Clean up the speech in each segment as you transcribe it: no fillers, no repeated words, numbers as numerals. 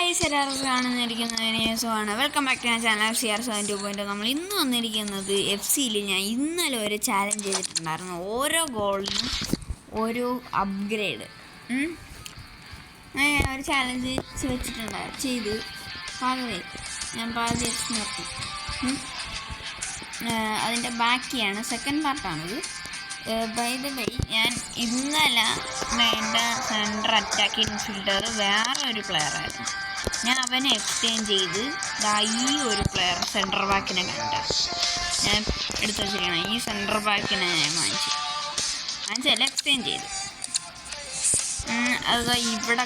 Guys എല്ലാവർക്കും കാണുന്നിരിക്കുന്നതിന് welcome back to my channel CR7 നമ്മൾ ഇന്ന് വന്നിരിക്കുന്നത് FC-യിൽ ഞാൻ ഇന്നലെ ഒരു ചാലഞ്ച് ചെയ്തിട്ടുണ്ടായിരുന്നു. ഓരോ ഗോളിനും ഓരോ അപ്ഗ്രേഡ് ഒരു ചാലഞ്ച് വെച്ചിട്ടുണ്ടായിരുന്നു. ചെയ്ത് ഞാൻ പാതി നിർത്തി. അതിൻ്റെ ബാക്കിയാണ്, സെക്കൻഡ് പാർട്ടാണിത്. ബൈ ദ വേ, ഞാൻ ഇന്നലെ എൻ്റെ സെൻറ്റർ അറ്റാക്കിംഗ് ഫീൽഡർ വേറെ ഒരു പ്ലെയറായിരുന്നു. ഞാൻ അവനെ എക്സ്ചേഞ്ച് ചെയ്ത് ഈ ഒരു പ്ലെയർ സെൻറ്റർ ബാക്കിനെ ഞാൻ എടുത്ത് വെച്ചിരിക്കണം. ഈ സെൻറ്റർ ബാക്കിനെ ഞാൻ വാങ്ങിച്ചല്ല, എക്സ്ചേഞ്ച് ചെയ്തു. അത് ഇവിടെ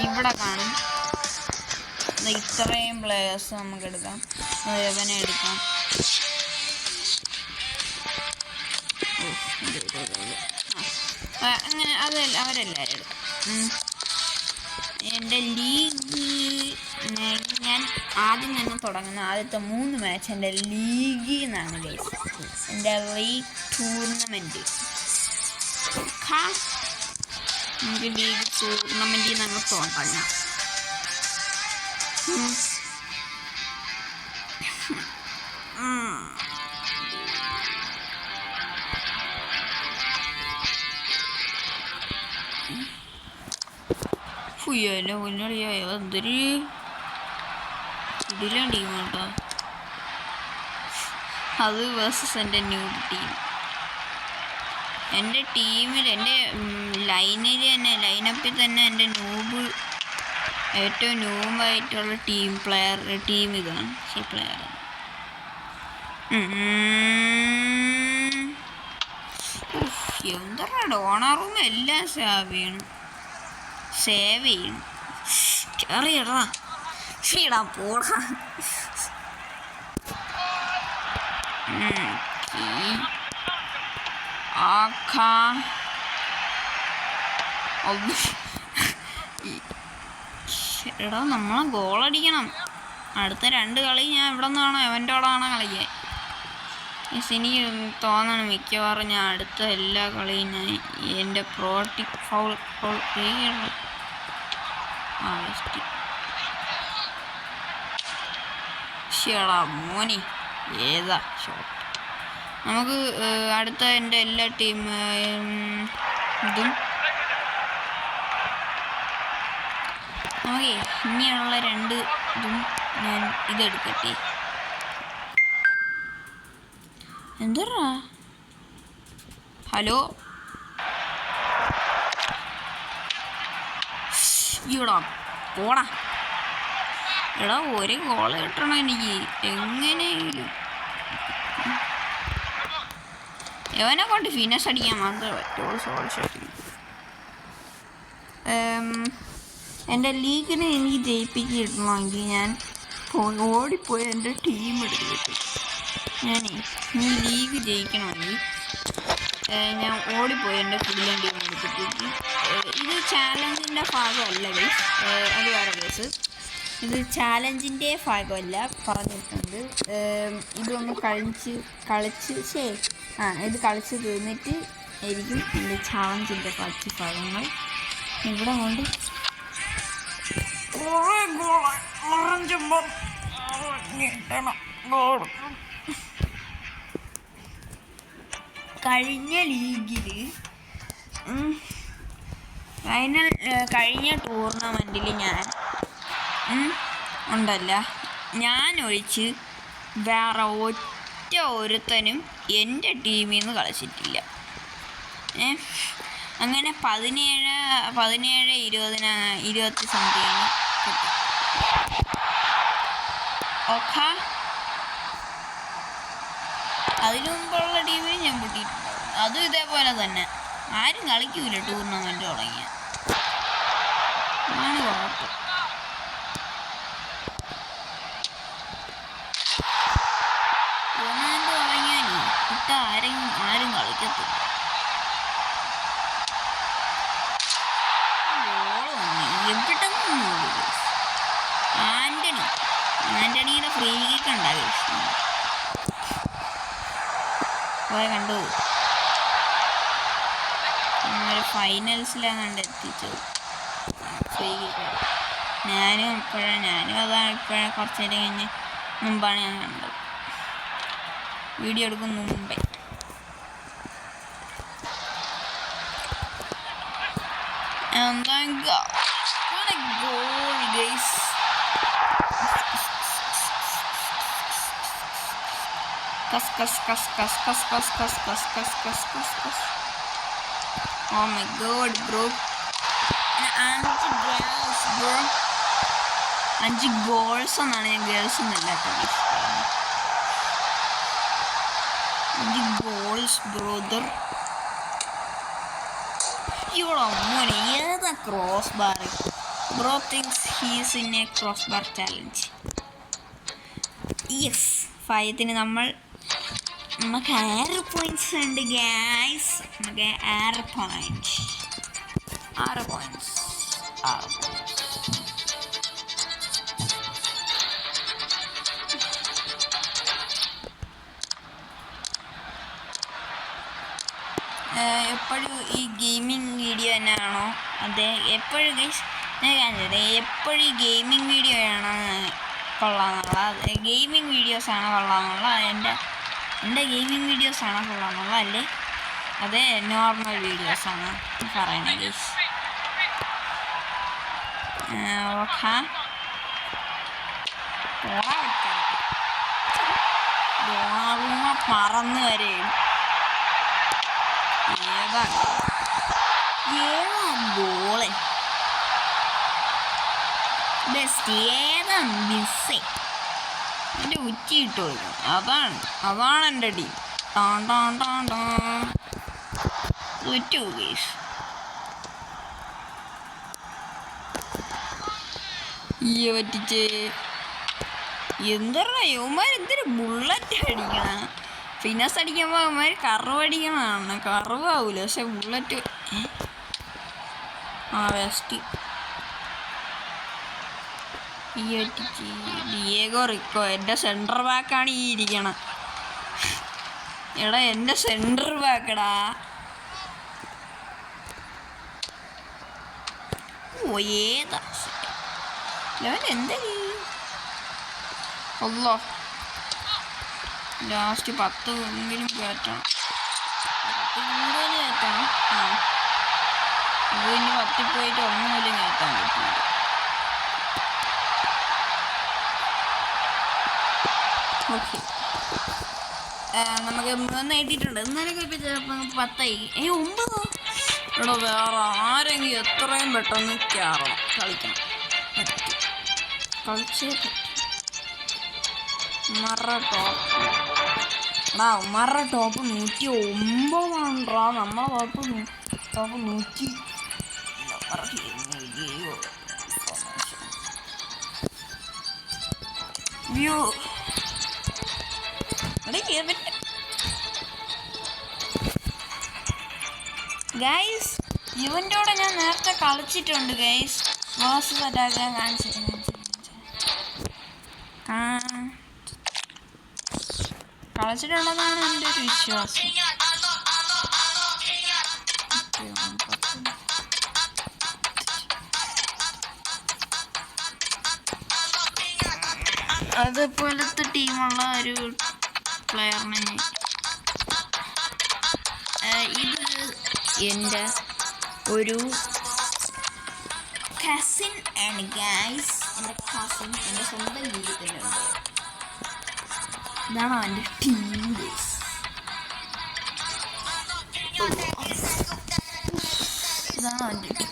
ഇവിടെ കാണും. ഇത്രയും പ്ലെയേഴ്സ് നമുക്ക് എടുക്കാം. അവനെ എടുക്കാം. അങ്ങനെ അവരെല്ലാവരും എടുക്കും. എൻ്റെ ലീഗ് ഞാൻ ആദ്യം തന്നെ തുടങ്ങുന്ന ആദ്യത്തെ 3 മാച്ച് എൻ്റെ ലീഗിൽ നിന്നാണ് ഗൈസ്. എൻ്റെ ലീഗ് ടൂർണമെൻറ്റ് നമുക്ക് ലീഗ് ടൂർണമെൻറ്റിൽ നിന്ന് തുടങ്ങാം. എൻ്റെ മുന്നോടിയായോ എന്തൊരു ഇതിലാണ് ടീം കേട്ടോ. അത് വേഴ്സസ് എൻ്റെ ന്യൂ ടീം. എൻ്റെ ടീമിൽ എൻ്റെ ലൈനപ്പിൽ തന്നെ എൻ്റെ ഏറ്റവും ന്യൂബായിട്ടുള്ള ടീം ഇതാണ്. പ്ലെയർ എന്താ ഡോണറും എല്ലാം സേവ് ചെയ്യണം. കയറിയടാ പോടാ. എടാ നമ്മളെ ഗോളടിക്കണം. അടുത്ത 2 കളി ഞാൻ ഇവിടെ നിന്നാണോ എവൻ്റെ ഓടാണോ കളിക്കാൻ. എനിക്ക് തോന്നണം മിക്കവാറും ഞാൻ അടുത്ത എല്ലാ കളിയും ഞാൻ എൻ്റെ പ്രോട്ടിക് ഫൗൾ മോനി ഏതാ ഷോട്ട്. നമുക്ക് അടുത്ത എൻ്റെ എല്ലാ ഇതും നമുക്ക് ഇനിയുള്ള 2 ഇതും ഞാൻ ഇതെടുക്കട്ടെ. എന്താ ഹലോ ഇവിടെ പോടാ. എടാ ഒരു ഗോൾ കിട്ടണം എനിക്ക് എങ്ങനെയെങ്കിലും. എവനെ കൊണ്ട് ഫിനിഷ് അടിക്കാൻ മാത്രമേ പറ്റുള്ളൂ. എൻ്റെ ലീഗിനെ എനിക്ക് ജയിപ്പിക്കിടണമെങ്കിൽ ഞാൻ ഓടിപ്പോയി എൻ്റെ ടീം എടുത്തിട്ട് ഈ ലീഗ് ജയിക്കണമെങ്കിൽ ഞാൻ ഓടിപ്പോയി എൻ്റെ ഫുള്ളും ടീം എടുത്തിട്ട്. ഇത് ചാലഞ്ചിൻ്റെ ഭാഗമല്ല ഗൈസ്, അത് വേറെ കേസ്. ഇത് ചാലഞ്ചിൻ്റെ ഭാഗമല്ല പറഞ്ഞിട്ടുണ്ട്. ഇതൊന്ന് ഇത് കളിച്ച് തീർന്നിട്ട് ആയിരിക്കും എൻ്റെ ചാലഞ്ചിൻ്റെ ബാക്കി ഭാഗങ്ങൾ. ഇവിടെ കൊണ്ട് കഴിഞ്ഞ ലീഗിൽ കഴിഞ്ഞ ടൂർണമെൻറ്റിൽ ഞാൻ ഒഴിച്ച് വേറെ ഒരുത്തനും എൻ്റെ ടീമിൽ നിന്ന് കളിച്ചിട്ടില്ല. അങ്ങനെ 17 20 സംതിങ് ഓക്കെ. അതിനു മുമ്പുള്ള ടീമിൽ ഞാൻ പൊട്ടിയിട്ടുണ്ടാവും. അതും ഇതേപോലെ തന്നെ ആരും കളിക്കൂല ടൂർണമെൻറ്റ് തുടങ്ങിയ ആണ് കുഴപ്പം. ടൂർണമെൻറ്റ് തുടങ്ങിയാൽ ആരും കളിക്കത്തില്ല. എവിടെയൊന്നും ആൻ്റണിയുടെ ഫ്രീ കിക്ക് ഉണ്ടാകും. കണ്ടു ഫൈനൽസിലാണ് എത്തിച്ചത്. ഫ്രീ കിക്ക് ഞാനും അതാണ് ഇപ്പോഴേ കുറച്ച് നേരം കഴിഞ്ഞ് മുമ്പാണ് ഞാൻ കണ്ടത്, വീഡിയോ എടുക്കുന്ന മുമ്പേ. And then go. What a goal, guys. Cuss. Oh my god, bro. 5 goals, bro. 5 goals എന്നാണ് ഞാൻ ഗേൾസ് എന്നല്ല കേട്ടോ. 5 goals, brother. ഇവിടെ മോനെ ഏതാ cross bar? Bro thinks he's in a cross bar challenge. Yes, 5ന് നമുക്ക് 6 പോയിന്റ്സ് ഉണ്ട് ഗൈസ്. നമുക്ക് 6 പോയിന്റ്സ്. എപ്പോഴും ഈ ഗെയിമിംഗ് വീഡിയോ തന്നെയാണോ? അതെ, എപ്പോഴും ഗൈസ് ഞാൻ കാണിച്ചത് എപ്പോഴും ഈ ഗെയിമിംഗ് വീഡിയോ ആണോ കൊള്ളാമെന്നുള്ള, ഗെയിമിംഗ് വീഡിയോസാണോ കൊള്ളാമെന്നുള്ള, എൻ്റെ ഗെയിമിംഗ് വീഡിയോസാണോ കൊള്ളാമെന്നുള്ള, അല്ലേ അതെ നോർമൽ വീഡിയോസാണ് പറയണേ ഗൈസ്. ഓക്കെ, പറന്ന് വരെയും ഏതാ ഗോള് ബെസ്റ്റ്, ഏതാ മിസ്സേ എൻ്റെ ഉച്ചിട്ട് കൊടുക്കും. അതാണ് എൻ്റെ ടീം. ഉറ്റു ഗൈസ്. പറ്റിച്ചേ എന്താണ് യവന്മാരെന്തൊരു ബുള്ളറ്റ് അടിക്കണം. ഫിനസ് അടിക്കുമ്പോൾ അവന്മാർ കർവ് അടിക്കണതാണ്. കർവാവൂല പക്ഷെ ബുള്ളറ്റ്. വെസ്റ്റ് ഡിയേഗോ റിക്കോ എൻ്റെ സെൻറ്റർ ബാക്കാണ് ഈ ഇരിക്കണം. എടാ എൻ്റെ സെൻറ്റർ ബാക്കടാ. ഓ ഏതാ ലെവൻ എന്താ അല്ലോ. ലാസ്റ്റ് 10 എങ്കിലും കയറ്റണം. 10 കൂടുതൽ കയറ്റണം. ഇത് ഇനി 10 പോയിട്ട് 1 പോലും കയറ്റാൻ പറ്റില്ല. ഓക്കെ, നമുക്ക് 3 എത്തിയിട്ടുണ്ട്. എന്നാലും ചിലപ്പോൾ 10 ആയി. 9 ഇവിടെ വേറെ ആരെങ്കിലും എത്രയും പെട്ടെന്ന് കയറണം, കളിക്കണം. കളിച്ചേ ഉമ്മാരുടെ ടോപ്പ് 109 നമ്മളെ ടോപ്പ് 100. വ്യൂ ഗൈസ്, ഇവൻ്റെ കൂടെ ഞാൻ നേരത്തെ കളിച്ചിട്ടുണ്ട് ഗൈസ്. വേഴ്സസ് അറ്റാക്ക് കളിച്ചിട്ടുള്ളതാണ് എൻ്റെ ഒരു വിശ്വാസം. അതുപോലത്തെ ടീമുള്ള ഒരു പ്ലെയറിനെ ഇത് എൻ്റെ ഒരു കസിൻ ആണ് ഗൈസ്. എൻ്റെ കസിൻ എൻ്റെ സ്വന്തം ജീവിതത്തിലുണ്ട്. ഇതാണ് അവൻ്റെ ടീം ഗൈസ്. ഇതാണ് അവൻ്റെ ടീം.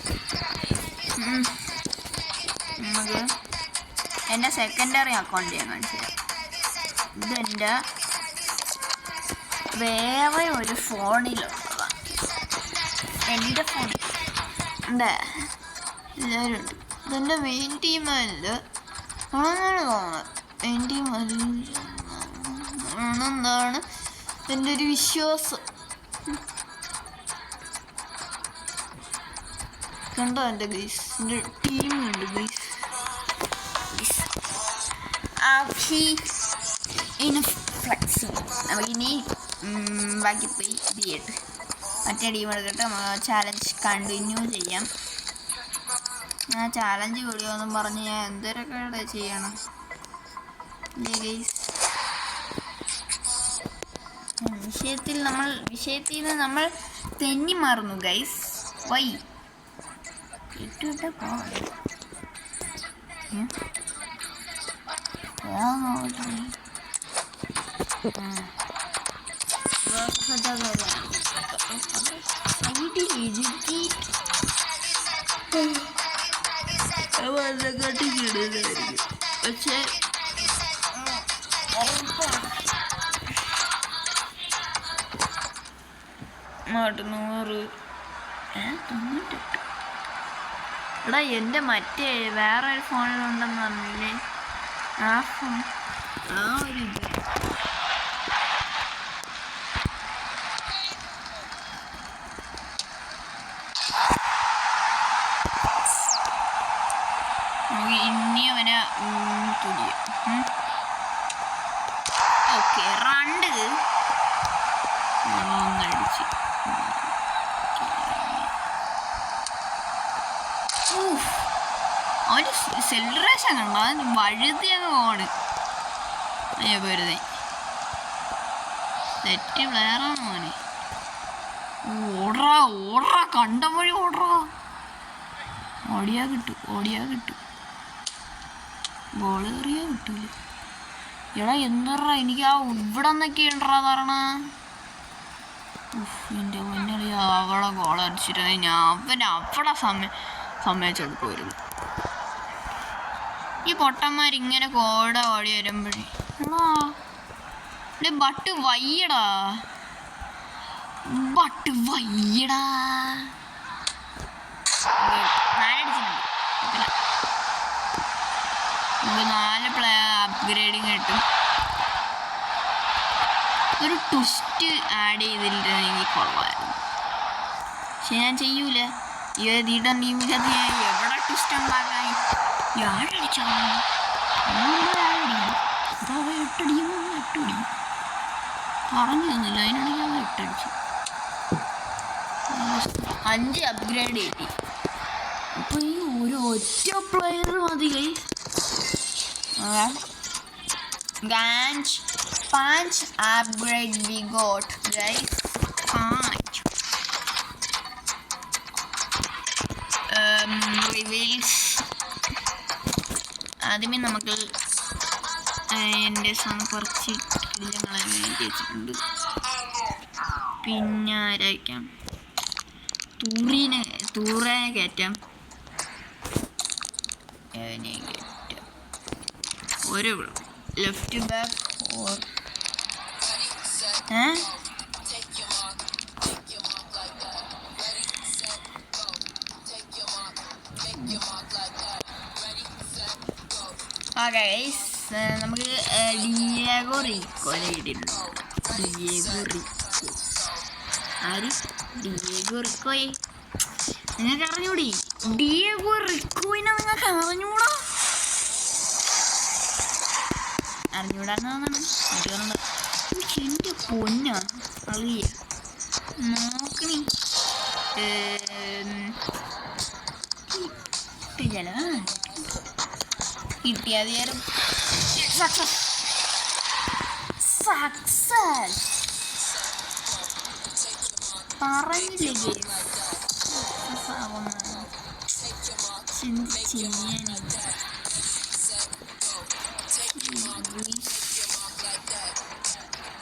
നമുക്ക് എൻ്റെ സെക്കൻഡറി അക്കൗണ്ട് ഞാൻ കാണിച്ചു തരാം. ഇതെൻ്റെ വേറെ ഒരു ഫോണിലുള്ളതാണ്. എൻ്റെ ഫോണിൽ ഉണ്ട് എല്ലാവരും ഉണ്ട്. ഇതെൻ്റെ മെയിൻ ടീമല്ല ആണെന്നാണ് തോന്നുന്നത്. മെയിൻ ടീം ആണെന്നാണ് എൻ്റെ ഒരു വിശ്വാസം. കണ്ടോ എൻ്റെ ഗൈസ്, എൻ്റെ ടീമുണ്ട് ഗൈസ്. നമുക്കിനി ബാക്കി പോയി ഇത് ചെയ്യട്ടെ, മറ്റേ ടീം എടുക്കട്ടെ. ചാലഞ്ച് കണ്ടിന്യൂ ചെയ്യാം. ഞാൻ ചാലഞ്ച് വീഡിയോ എന്നും പറഞ്ഞ് ഞാൻ എന്തൊക്കെ ചെയ്യണം ഗൈസ്. വിഷയത്തിൽ നിന്ന് നമ്മൾ തെന്നി മാറുന്നു ഗൈസ്. വൈ പക്ഷേ നൂറ് 98. എടാ എൻ്റെ മറ്റേ വേറൊരു ഫോണിലുണ്ടെന്ന് പറഞ്ഞില്ലേ, ആ ഫോൺ ആ ഒരു ഇത് ഇനി അവനെ തുടിയ. ഓക്കെ രണ്ട് ഒന്നടിച്ച് അവന് സെലിബ്രേഷൻ കണ്ടോ, അവൻ വഴുതി അങ്ങ് പോണ്. വെറുതെ തെറ്റ് പ്ലെയറാണ് മോനെ. ഓടറാ കണ്ട വഴി ഓടറാ. ഓടിയാ കിട്ടും ബോൾ കയറിയാ കിട്ടൂല. എടാ എന്താ എനിക്ക് ആ ഇവിടെ നിന്നൊക്കെ ഉണ്ടറാ തരണ. എൻ്റെ മുന്നിൽ അവളെ ഗോൾ അടിച്ചിട്ട് അവൻ അവിടെ സമ്മതിച്ചു കൊടുക്കുമായിരുന്നു. ഈ പൊട്ടന്മാരിങ്ങനെ ഓടി വരുമ്പോഴേ ബട്ട് വയ്യടാ നാലടിച്ചിട്ടുണ്ട്. നമുക്ക് 4 പ്ലെയർ അപ്ഗ്രേഡിങ് കിട്ടും. ഒരു ട്വിസ്റ്റ് ആഡ് ചെയ്തിട്ടുണ്ടെങ്കിൽ കൊള്ളായിരുന്നു, പക്ഷെ ഞാൻ ചെയ്യൂല. ഈ തീട്ടം ടീമിനകത്ത് ഞാൻ എവിടെ ട്വിസ്റ്റ് ഉണ്ടാക്കാൻ യാഴടിച്ചോ 8 പറഞ്ഞു തന്നില്ല. അതിനാണെങ്കിൽ അത് 8 അടിച്ചു. 5 അപ്ഗ്രേഡ് കിട്ടി. അപ്പൊ ഈ ഒരു ഒറ്റ പ്ലെയർ മതി. 5 upgrade we got guys. 5 reveals. ആദ്യമേ നമുക്ക് എൻ്റെ കുറച്ച് കിളികളെ വെച്ചിട്ടുണ്ട്. പിന്നെ ആരായിരിക്കാം, തൂറിനെ കയറ്റാം. ഒരു ലെഫ്റ്റ് ബാക്ക് നമുക്ക് ഡിയേഗോ റിക്കോനെ കിട്ടിയിട്ടുണ്ട്. ഡിയേഗോ റിക്കോയെ നിങ്ങൾക്ക് അറിഞ്ഞൂടി? ഡിയേഗോ റിക്കോയിനെ നിങ്ങൾക്ക് അറിഞ്ഞൂടാന്നാണ് എൻ്റെ പൊന്ന അറിയ നോക്കണി. കിട്ടിയാലും സക്സസ് പറഞ്ഞില്ലേ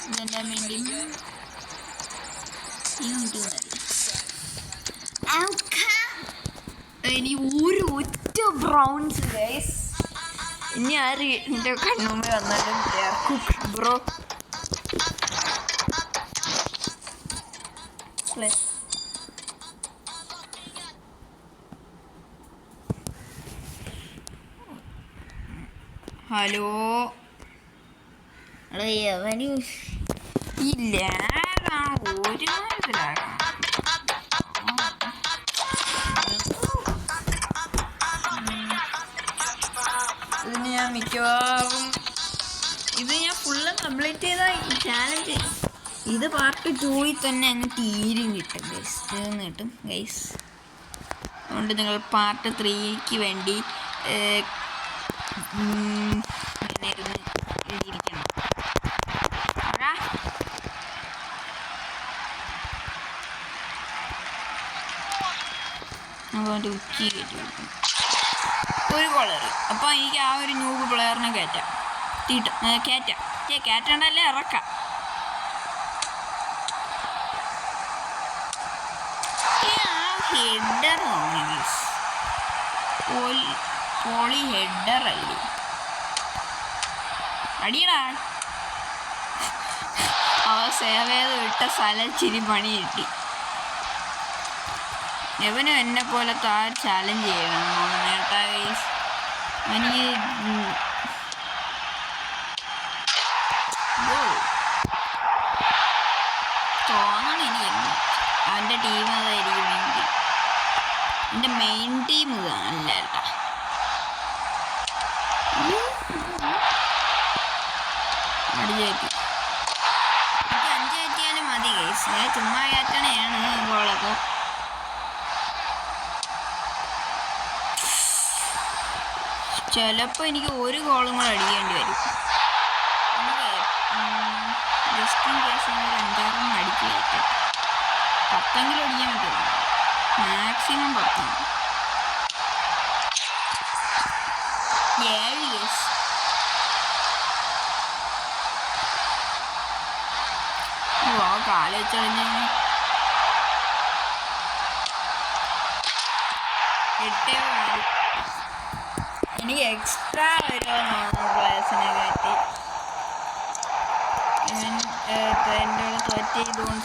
ഇതെല്ലാം വേണ്ടി ഇനി ഒരു ഒറ്റ ബ്രൗൺസ് ഗൈസ്. ഇനി ആര് എൻ്റെ കണ്ണുമ്പ് വന്നാലും ബ്രോ ഹലോ അടേ അവന് ഈ ലാഗാണ് ഒരു ലാഗാണ്. ഇതിന് ഞാൻ മിക്കവാറും ഇത് ഞാൻ ഫുള്ള് കംപ്ലീറ്റ് ചെയ്ത ഈ ചാലഞ്ച് ഇത് പാർട്ട് 2 തന്നെ അങ്ങ് തീരും കിട്ടും ഗൈസ്. തീർന്ന് കിട്ടും ഗൈസ്. അതുകൊണ്ട് നിങ്ങൾ പാർട്ട് 3ക്ക് വേണ്ടി എഴുതിയിരിക്കണം. അതുകൊണ്ട് ഉച്ചി കയറ്റി കൊടുക്കണം. ഒരു കോളർ. അപ്പോൾ എനിക്ക് ആ ഒരു ന്യൂബ് പ്ലെയറിനെ കയറ്റാം. കയറ്റണ്ടല്ലേ, ഇറക്കാം. ഹെഡർ പോളി ഹെഡർ അല്ലേ അടിയടാ. അവ സേവ് ചെയ്ത് വിട്ട സ്ഥലം ചിരി പണി കിട്ടി. എവനും എന്നെ പോലെ ചാലഞ്ച് ചെയ്യണം കേട്ടാ ഗൈസ്. എനിക്ക് തോന്നണം എനിക്ക് അവൻ്റെ ടീം അതായിരിക്കും വേണ്ടി. എൻ്റെ മെയിൻ ടീം ഇതല്ല കേട്ടോ. അടിച്ചേറ്റി എനിക്ക് 5 കയറ്റിയാലും മതി ഗൈസ്. ഞാൻ ചുമ്മാ കയറ്റണയാണ് ഗോളൊക്കെ. ചിലപ്പോൾ എനിക്ക് ഒരു ഗോളും കൂടെ അടിക്കേണ്ടി വരും. ജസ്റ്റ് ഇൻ കേസ് ഒരു 5-6 അടിച്ച് കയറ്റും. 10 അടിക്കാൻ പറ്റുമോ? മാക്സിമം 10. 7 കേസ്. കാല് വെച്ചളിഞ്ഞ 8 എനിക്ക് എക്സ്ട്രാ വരുമോ പ്ലേയേഴ്സിനെ കയറ്റി. എൻ്റെ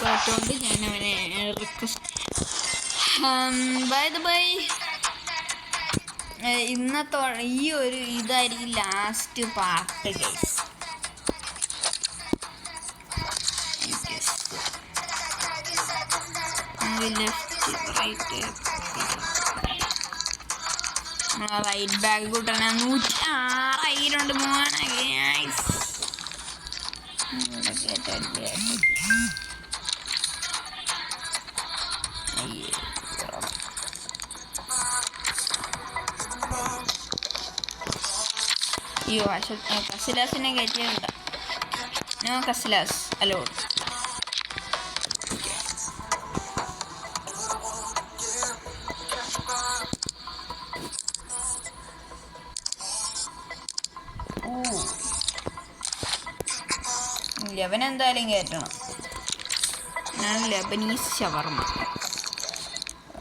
തോറ്റുകൊണ്ട് ഞാൻ അവനെ റിക്വസ്റ്റ്. ബൈ ദ ബൈ, ഇന്നത്തെ ഈ ഒരു ഇതായിരിക്കും last part guys. Left right right back കൂട്ടണ 106 ആയിട്ടുണ്ട് മോനെ ഗൈസ്. അയ്യോ കസിലാസിനെ കയറ്റിയുണ്ട്. No കസിലാസ് hello. ലെവനെന്തായാലും കയറ്റണം. ഞാൻ ലെബനീസ് ഷവർമ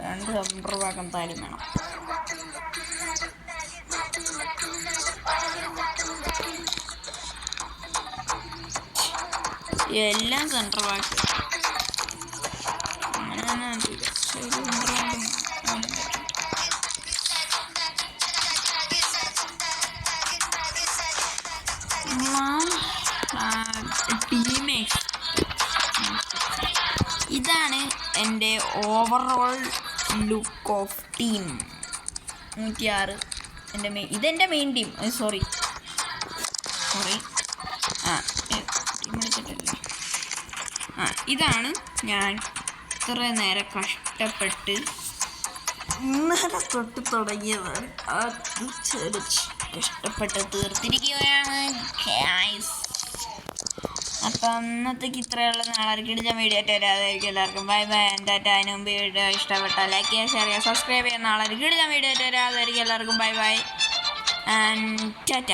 2 രൂപ എന്തായാലും വേണം. എല്ലാം സെൻട്രൽ ബാക്ക്. ഇതാണ് എൻ്റെ ഓവറോൾ ലുക്ക് ഓഫ് ടീം. 106 ഇതെൻ്റെ മെയിൻ ടീം. സോറി ടീം എടുത്തിട്ടല്ലേ. ഇതാണ് ഞാൻ ഇത്ര നേരം കഷ്ടപ്പെട്ട് ഇന്നലെ തൊട്ട് തുടങ്ങിയതാണ്. അത് കഷ്ടപ്പെട്ട് തീർത്തിരിക്കുകയാണ് ഗൈസ്. അപ്പം ഇന്നത്തേക്ക് ഇത്രയുള്ള. നാളെ കിടിച്ച വീഡിയോ ആയിട്ട് വരാതായിരിക്കും. എല്ലാവർക്കും ബൈ ബൈ. എൻ്റെ അതിന് മുമ്പ് വീഡിയോ ഇഷ്ടപ്പെട്ടാൽ ലൈക്ക് ചെയ്യുക, ഷെയർ ചെയ്യുക, സബ്സ്ക്രൈബ് ചെയ്യുക. നാളെ കിടിച്ച വീഡിയോ ആയിട്ട് വരാതായിരിക്കും. എല്ലാവർക്കും ബൈ ബൈ ആൻഡ് ടാറ്റ.